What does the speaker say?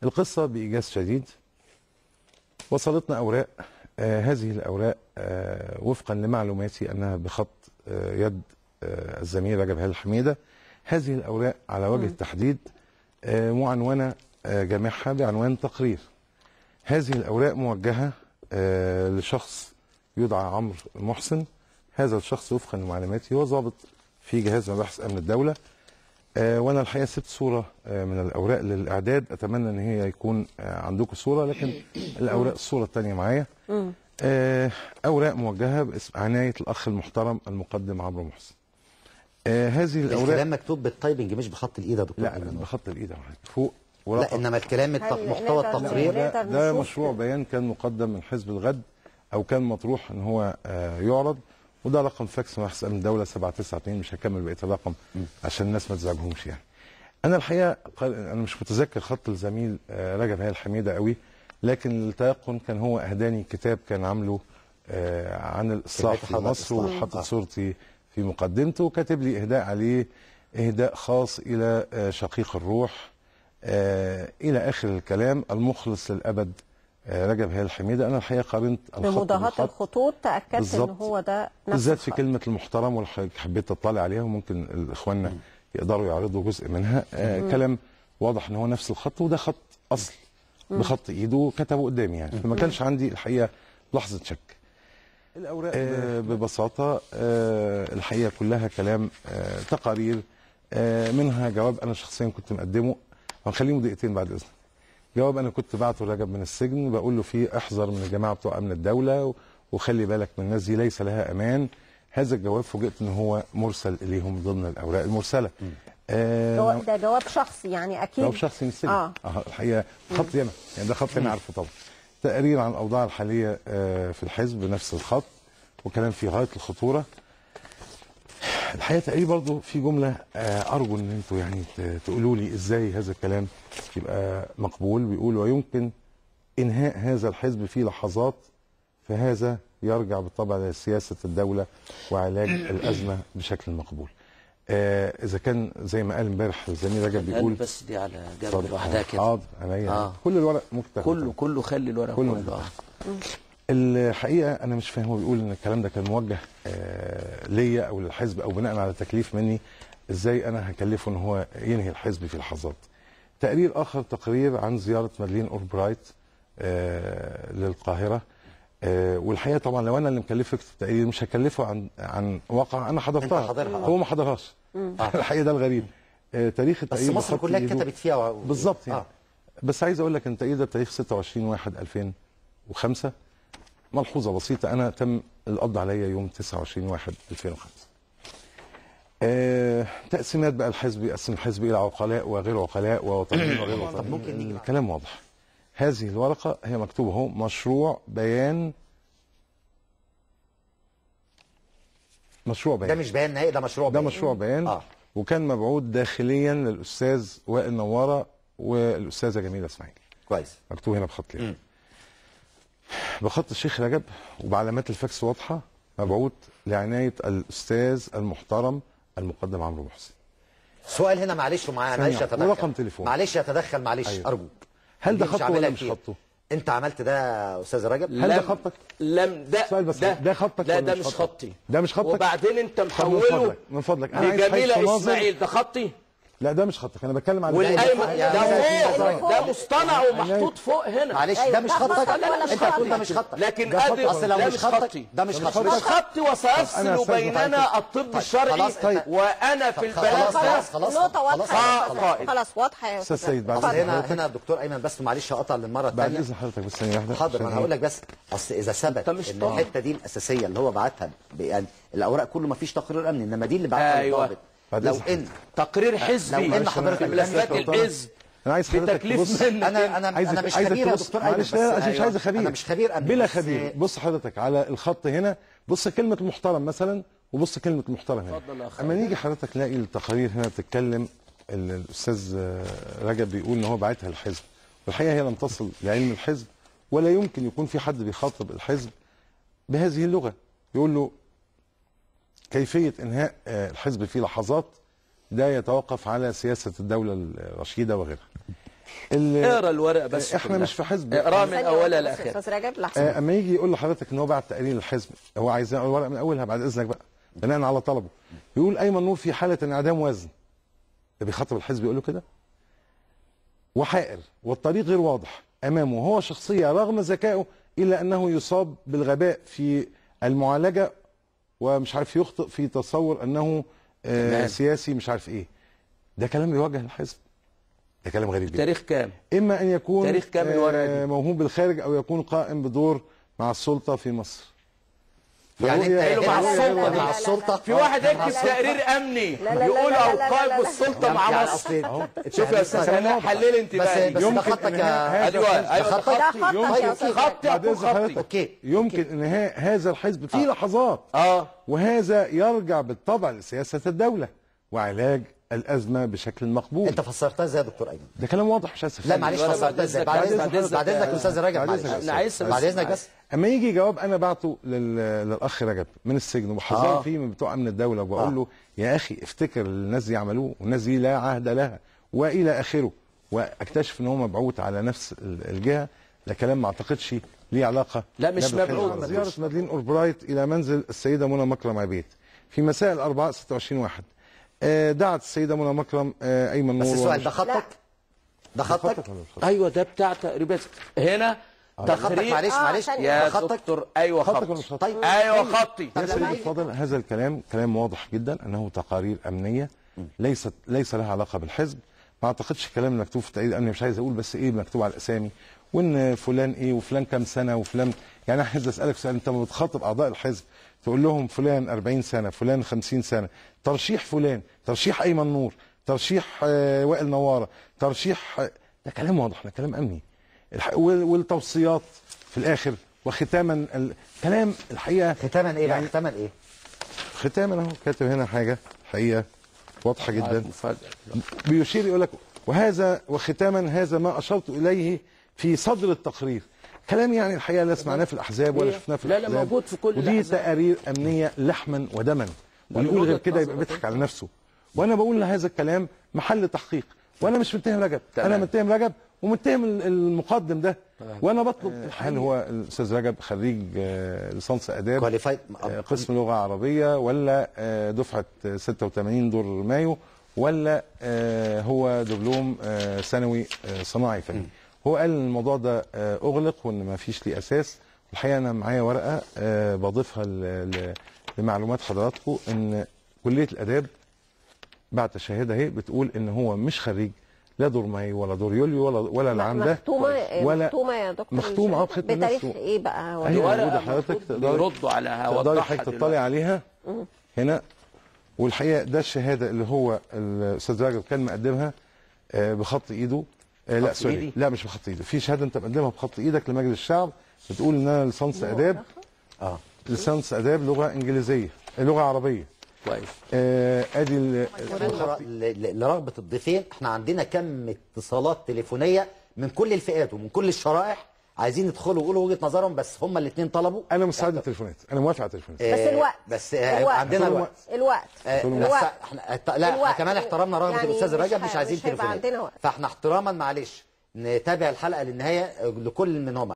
القصة بإيجاز شديد وصلتنا أوراق، هذه الأوراق وفقا لمعلوماتي أنها بخط يد الزميل رجب هلال حميدة. هذه الأوراق على وجه التحديد معنونة جامعها بعنوان تقرير. هذه الأوراق موجهة لشخص يدعى عمرو محسن. هذا الشخص وفقا لمعلوماتي هو ضابط في جهاز مباحث أمن الدولة، وانا الحقيقه سبت صوره من الاوراق للاعداد، اتمنى ان هي يكون عندكم صوره، لكن الاوراق الصوره الثانيه معايا. اوراق موجهه باسم عنايه الاخ المحترم المقدم عمرو محسن. هذه الاوراق الكلام مكتوب بالتايبنج مش بخط الايد يا دكتور؟ لا بخط الايد فوق لا، انما الكلام محتوى التقرير ده مشروع بيان كان مقدم من حزب الغد او كان مطروح ان هو يعرض، وده رقم فاكس مباحث امن الدوله 792. مش هكمل بقيه الرقم عشان الناس ما تزعجهمش يعني. انا الحقيقه انا مش متذكر خط الزميل رجب هلال حميده قوي، لكن التيقن كان هو اهداني كتاب كان عامله عن الاصلاح في مصر، وحاطط صورتي في مقدمته، وكاتب لي اهداء عليه، اهداء خاص الى شقيق الروح الى اخر الكلام، المخلص للابد رجب هلال حميده. انا الحقيقه قارنت بمضاهات الخطوط، تاكدت ان هو ده نفس بالذات في كلمه المحترم، واللي حبيت اطلع عليها وممكن الاخواننا يقدروا يعرضوا جزء منها. كلام واضح ان هو نفس الخط، وده خط اصل بخط ايده كتبه قدامي يعني، فما كانش عندي الحقيقه لحظه شك. الاوراق ببساطه الحقيقه كلها كلام تقارير، منها جواب انا شخصيا كنت مقدمه، وهنخليهم دقيقتين بعد اذنك. جواب انا كنت بعته لرجب من السجن، بقول له فيه احذر من الجماعه بتوع امن الدوله وخلي بالك من الناس دي ليس لها امان. هذا الجواب فوجئت ان هو مرسل اليهم ضمن الاوراق المرسله. ده جواب شخصي يعني اكيد. جواب شخصي من السجن. الحقيقه خطي انا يعني، ده خطي انا عارفه طبعا. تقرير عن الاوضاع الحاليه في الحزب بنفس الخط، وكلام في غايه الخطوره. الحقيقه تقريبا برضه في جمله ارجو ان انتوا يعني تقولوا لي ازاي هذا الكلام يبقى مقبول. بيقول ويمكن انهاء هذا الحزب في لحظات، فهذا يرجع بالطبع لسياسه الدوله وعلاج الازمه بشكل مقبول. اذا كان زي ما قال امبارح الزميل رجب بيقول بس دي على جنب لوحدها كده. حاضر عينيا. كل الورق مكتب، كله خلي الورق كله. الحقيقه انا مش فاهم، هو بيقول ان الكلام ده كان موجه ليا او للحزب او بناء على تكليف مني. ازاي انا هكلفه ان هو ينهي الحزب في لحظات؟ تقرير اخر، تقرير عن زياره مادلين اوربرايت للقاهره. والحقيقه طبعا لو انا اللي مكلفه اكتب تقرير مش هكلفه عن واقعه انا حضرتها، هو ما حضرهاش. الحقيقه ده الغريب. تاريخ التقرير بس مصر كلها كتبت فيها بالظبط يعني. بس عايز اقول لك ان التقرير ده بتاريخ 26/1/2005. ملحوظه بسيطه، انا تم القبض عليا يوم 29/1/2005. تقسيمات بقى الحزب، يقسم الحزب الى عقلاء وغير عقلاء ووطنيين وغير وطنيين. ممكن الكلام واضح. هذه الورقه هي مكتوبه اهو، مشروع بيان. ده مش بيان نهائي، ده مشروع بيان. ده مشروع بيان. وكان مبعوث داخليا للاستاذ وائل نواره والاستاذه جميله اسماعيل. كويس. مكتوب هنا بخط اليد، بخط الشيخ رجب، وبعلامات الفاكس واضحه، مبعوث لعنايه الاستاذ المحترم المقدم عمرو محسن. سؤال هنا معلش، معلش يتدخل، ورقم تليفون، معلش يتدخل، معلش. أيوة. ارجوك، هل ده خطه ولا مش خطه؟ انت عملت ده يا استاذ رجب؟ هل ده خطك؟ ده خطك؟ لا ده مش خطي. ده مش خطك؟ وبعدين انت محوله من فضلك لجميله اسماعيل. ده خطي؟ لا ده مش خطك، انا بتكلم على ده فوق، ده مصطنع ومحطوط فوق هنا. معلش ده مش خطك، انت هتقول ده مش خطك، لكن اصل لو مش خطي ده مش خطي. مش خطي، وسيفصل بيننا الطب الشرعي وانا في البلد. خلاص واضحه يا استاذ سيد. بعد هنا الدكتور ايمن، بس معلش هقطع للمره الثانيه بعد اذن حضرتك، بس ثانيه واحده. حاضر، انا هقول لك بس. اصل اذا ثبت ان الحته دي الاساسيه اللي هو بعتها، يعني الاوراق كله ما فيش تقرير امني، انما دي اللي بعتها للضابط. لو ان تقرير حزبي، لو ان حضرتك ملفات الحزب، انا عايز حضرتك بص، انا مش خبير يا دكتور ايمن. معلش لا مش عايز خبير، انا مش خبير بلا خبير. بص حضرتك على الخط هنا، بص كلمه المحترم مثلا، وبص كلمه المحترم هنا. اما نيجي حضرتك تلاقي التقارير هنا بتتكلم، الاستاذ رجب بيقول ان هو باعتها للحزب، والحقيقه هي لم تصل لعلم الحزب، ولا يمكن يكون في حد بيخاطب الحزب بهذه اللغه. يقول له كيفيه انهاء الحزب في لحظات، ده يتوقف على سياسه الدوله الرشيده وغيرها. اقرا الورقه بس. احنا مش في حزب، اقرا من اولها لاخرها. استاذ رجب لحظه. اما يجي يقول لحضرتك ان هو بعت تقرير الحزب، هو عايز يقرا الورقه من اولها بعد اذنك بقى بناء على طلبه. يقول ايمن نور في حاله انعدام وزن، ده بيخاطب الحزب يقول له كده، وحائر والطريق غير واضح امامه، هو شخصيه رغم ذكائه الا انه يصاب بالغباء في المعالجه، ومش عارف يخطئ في تصور انه سياسي مش عارف ايه. ده كلام بيوجه للحزب، ده كلام غريب جدا. تاريخ كام؟ اما ان يكون تاريخ كام الورقه دي؟ موهوب بالخارج، او يكون قائم بدور مع السلطه في مصر. يعني انت مع السلطه في واحد يكتب تقرير امني يقول او قائم بالسلطه مع مصر. شوف يا استاذ هناء، حلل انت بقى. بس ده خطك يا ايوه خطي. اوكي. يمكن ان هذا الحزب في لحظات وهذا يرجع بالطبع لسياسه الدوله وعلاج الازمه بشكل مقبول. انت فسرتها ازاي يا دكتور ايمن؟ ده كلام واضح مش اسف. لا معلش فسرتها ازاي؟ بعد اذنك يا استاذ رجب، معلش بعد اذنك بس. اما يجي جواب انا بعته للاخ رجب من السجن وبحذره فيه من بتوع امن الدوله، وبقول له يا اخي افتكر الناس دي عملوه، والناس دي لا عهد لها والى اخره، واكتشف ان هو مبعوث على نفس الجهه. ده كلام ما اعتقدش ليه علاقه. لا مش مبعوث. زياره مدلين اوربرايت الى منزل السيده منى مكرم عبيد في مساء الاربعاء 26/1. دعت السيده منى مكرم ايمن نور. بس السؤال ده خطك؟ ده خطك؟ ايوه ده بتاع تقريبا هنا تقرير. معلش يا دكتور. ايوه خطي. طيب ايوه خطي. يا سيدي الفاضل، هذا الكلام كلام واضح جدا انه تقارير امنيه ليس لها علاقه بالحزب. ما اعتقدش الكلام المكتوب في التقرير الامني، مش عايز اقول بس ايه مكتوب على الاسامي، وان فلان ايه وفلان كام سنه وفلان. يعني انا عايز اسالك سؤال، انت لما بتخاطب اعضاء الحزب تقول لهم فلان 40 سنه، فلان 50 سنه، ترشيح فلان، ترشيح ايمن نور، ترشيح وائل نواره، ترشيح ده كلام واضح، ده كلام امني. والتوصيات في الاخر وختاما الكلام الحقيقه. ختاما ايه يعني؟ ختاما ايه؟ ختاما اهو كاتب هنا حاجه حقيقه واضحه جدا، بيشير يقول لك وهذا وختاما هذا ما اشرت اليه في صدر التقرير. كلام يعني الحقيقه لا سمعناه في الاحزاب ولا شفناه في الاحزاب. لا موجود في كل ودي الأحزاب. تقارير امنيه لحما ودما، ونقول غير كده يبقى بيضحك على نفسه. وانا بقول هذا الكلام محل تحقيق، وانا مش متهم رجب، انا متهم رجب ومتهم المقدم ده. وانا بطلب هل هو الاستاذ رجب خريج ليسانس اداب قسم لغه عربيه، ولا دفعه 86 دور مايو، ولا هو دبلوم ثانوي صناعي فني؟ هو قال ان الموضوع ده اغلق وان ما فيش ليه اساس. الحقيقه انا معايا ورقه بضيفها لمعلومات حضراتكم ان كليه الاداب بعت شهاده اهي بتقول ان هو مش خريج لا دور ماي ولا دور يوليو ولا العام ده، ولا مختومه يا دكتور. مختومه بختم بتاريخ ايه بقى؟ هي موجوده حضرتك يردوا على تقدري حضرتك تطلعي عليها هنا. والحقيقه ده الشهاده اللي هو الاستاذ رجب كان مقدمها بخط ايده. لا سوري، لا مش بخط ايده، في شهاده انت مقدمها بخط ايدك لمجلس الشعب بتقول ان انا ليسانس اداب، ليسانس اداب لغه انجليزيه، لغه عربيه. كويس. ادي لرغبه الضيفين، احنا عندنا كم اتصالات تليفونيه من كل الفئات ومن كل الشرائح عايزين يدخلوا ويقولوا وجهه نظرهم، بس هم الاثنين طلبوا. انا مستعد للتليفونات، انا موافق على التليفونات. بس عندنا الوقت لا كمان احترامنا رغبه يعني الاستاذ رجب مش عايزين تليفونات، فاحنا احتراما معلش نتابع الحلقه للنهايه لكل منهم.